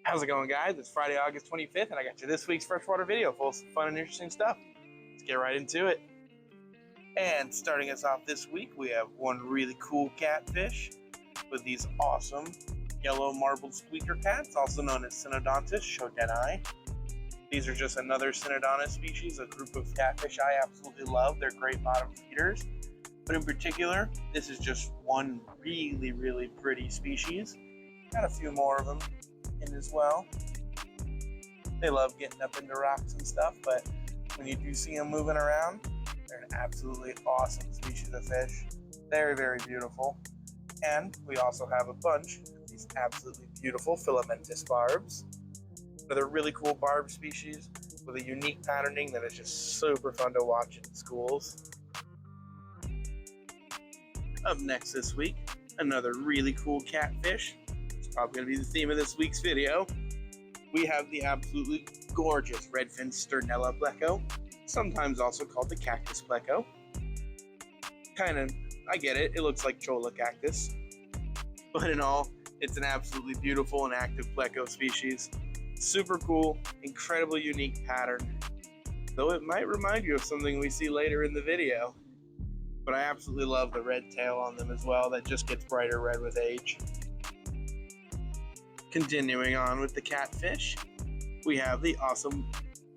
How's it going, guys? It's Friday, August 25th, and I got you this week's freshwater video full of fun and interesting stuff. Let's get right into it. And starting us off this week, we have one really cool catfish with these awesome yellow marbled squeaker cats, also known as Synodontis shotenai. These are just another Synodontis species, a group of catfish I absolutely love. They're great bottom feeders. But in particular, this is just one really pretty species. Got a few more of them in as well. They love getting up into rocks and stuff, but when you do see them moving around, they're an absolutely awesome species of fish. Very beautiful. And we also have a bunch of these absolutely beautiful filamentous barbs. Another really cool barb species with a unique patterning that is just super fun to watch in schools. Up next this week, another really cool catfish. It's probably going to be the theme of this week's video. We have the absolutely gorgeous red Finster Nella pleco, sometimes also called the cactus pleco. I get it, it looks like cholla cactus. But in all, it's an absolutely beautiful and active pleco species. Super cool, incredibly unique pattern. Though it might remind you of something we see later in the video. But I absolutely love the red tail on them as well, that just gets brighter red with age. Continuing on with the catfish, we have the awesome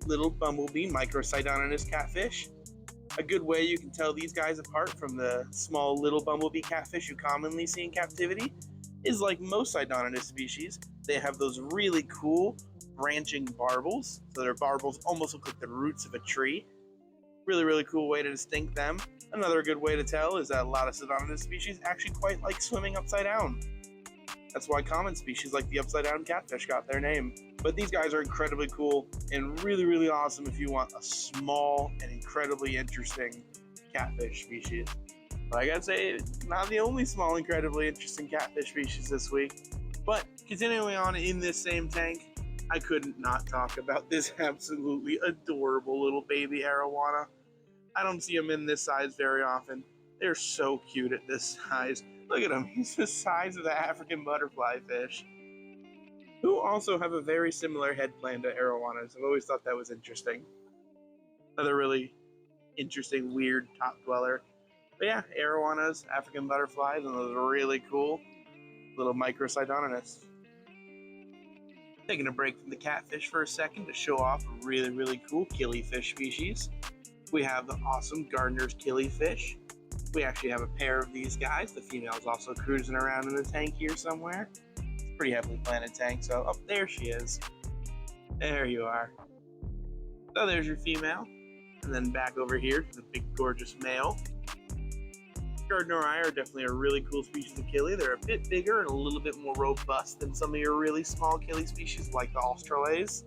little Bumblebee Microcydoninus catfish. A good way you can tell these guys apart from the small little Bumblebee catfish you commonly see in captivity is, like most Cydoninus species, they have those really cool branching barbels. So their barbels almost look like the roots of a tree. Really cool way to distinct them. Another good way to tell is that a lot of Cydoninus species actually quite like swimming upside down. That's why common species like the upside down catfish got their name. But these guys are incredibly cool and really awesome if you want a small and incredibly interesting catfish species. But I gotta say, not the only small, incredibly interesting catfish species this week. But continuing on in this same tank, I couldn't not talk about this absolutely adorable little baby arowana. I don't see them in this size very often. They're so cute at this size. Look at him, he's the size of the African butterfly fish, who also have a very similar head plan to arowanas. I've always thought that was interesting. Another really interesting, weird top dweller. But yeah, arowanas, African butterflies, and those really cool little Microcydoninus. Taking a break from the catfish for a second to show off a really cool Killy fish species. We have the awesome Gardner's Killy fish. We actually have a pair of these guys. The female is also cruising around in the tank here somewhere. It's a pretty heavily planted tank, so there she is. There you are. So there's your female. And then back over here to the big gorgeous male. Gardneri are definitely a really cool species of Killy. They're a bit bigger and a little bit more robust than some of your really small Killy species like the Australase.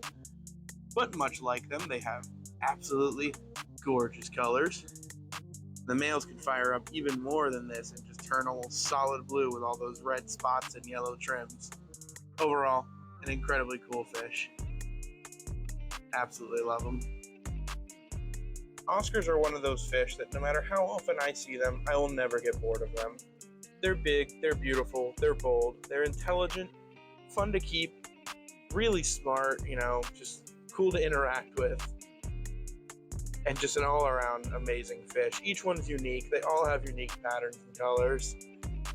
But much like them, they have absolutely gorgeous colors. The males can fire up even more than this and just turn almost solid blue with all those red spots and yellow trims. Overall, an incredibly cool fish. Absolutely love them. Oscars are one of those fish that no matter how often I see them, I will never get bored of them. They're big, they're beautiful, they're bold, they're intelligent, fun to keep, really smart, just cool to interact with. And just an all-around amazing fish. Each one's unique. They all have unique patterns and colors.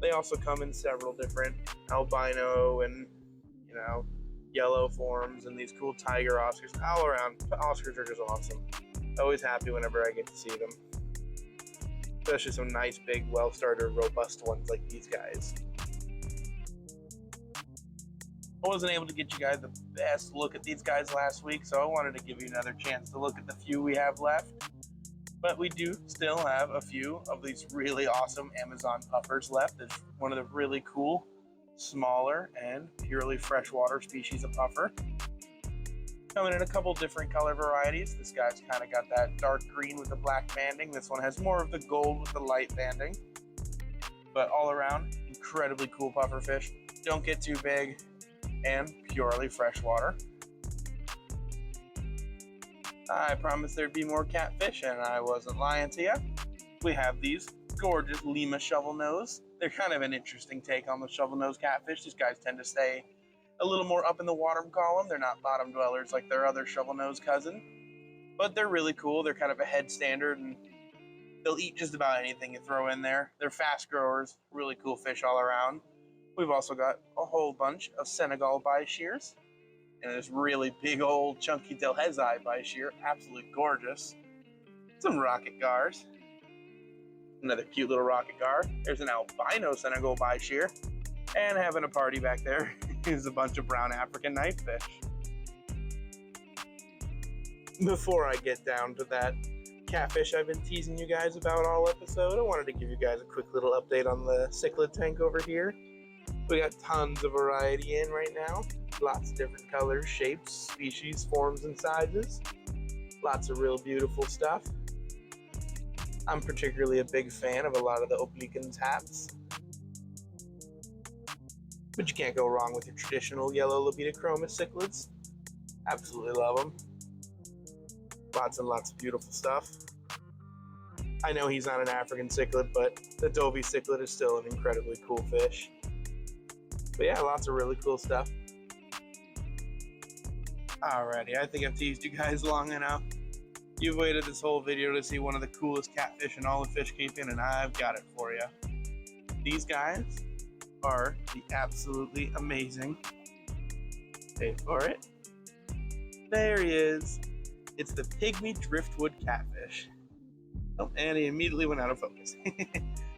They also come in several different albino and, yellow forms and these cool tiger Oscars. All around, Oscars are just awesome. Always happy whenever I get to see them. Especially some nice, big, well-started, robust ones like these guys. I wasn't able to get you guys the best look at these guys last week, so I wanted to give you another chance to look at the few we have left. But we do still have a few of these really awesome Amazon puffers left. It's one of the really cool, smaller, and purely freshwater species of puffer. Coming in a couple different color varieties. This guy's kind of got that dark green with the black banding. This one has more of the gold with the light banding. But all around, incredibly cool puffer fish. Don't get too big. And purely freshwater. I promised there'd be more catfish, and I wasn't lying to you. We have these gorgeous Lima Shovelnose. They're kind of an interesting take on the shovelnose catfish. These guys tend to stay a little more up in the water column. They're not bottom dwellers like their other shovel-nosed cousin, but they're really cool. They're kind of a head standard, and they'll eat just about anything you throw in there. They're fast growers, really cool fish all around. We've also got a whole bunch of Senegal bi-shears, and this really big old chunky Delhaize bi-shear, absolutely gorgeous. Some rocket gars, another cute little rocket gar. There's an albino Senegal bi-shear, and having a party back there is a bunch of brown African knifefish. Before I get down to that catfish I've been teasing you guys about all episode, I wanted to give you guys a quick little update on the cichlid tank over here. We got tons of variety in right now. Lots of different colors, shapes, species, forms, and sizes. Lots of real beautiful stuff. I'm particularly a big fan of a lot of the Obliquens hats. But you can't go wrong with your traditional yellow Libidochroma cichlids. Absolutely love them. Lots and lots of beautiful stuff. I know he's not an African cichlid, but the Dovey cichlid is still an incredibly cool fish. But yeah, lots of really cool stuff. Alrighty, I think I've teased you guys long enough. You've waited this whole video to see one of the coolest catfish in all of fish keeping, and I've got it for you. These guys are the absolutely amazing. Wait for it. There he is. It's the Pygmy driftwood catfish. Oh, and he immediately went out of focus.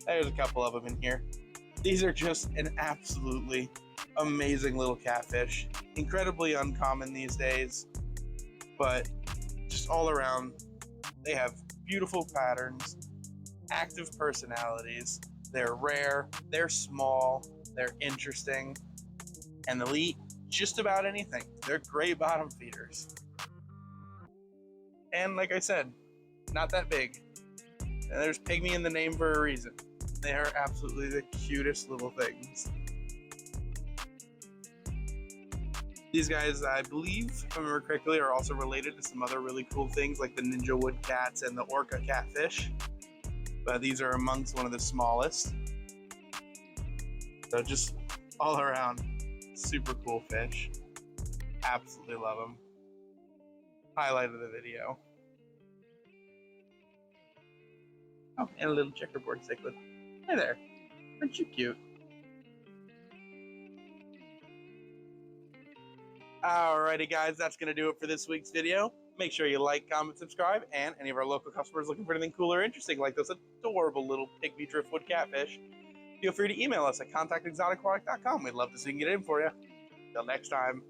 There's a couple of them in here. These are just an absolutely amazing little catfish. Incredibly uncommon these days, but just all around, they have beautiful patterns, active personalities. They're rare, they're small, they're interesting, and they'll eat just about anything. They're great bottom feeders. And like I said, not that big. And there's Pygmy in the name for a reason. They are absolutely the cutest little things. These guys, I believe, if I remember correctly, are also related to some other really cool things like the ninja wood cats and the orca catfish. But these are amongst one of the smallest. So just all around, super cool fish. Absolutely love them. Highlight of the video. Oh, and a little checkerboard cichlid. Hey there, aren't you cute? Alrighty guys, that's going to do it for this week's video. Make sure you like, comment, subscribe, and any of our local customers looking for anything cool or interesting like those adorable little Pygmy driftwood catfish, feel free to email us at contact@exoticaquatic.com. We'd love to see you and get it in for you. Till next time.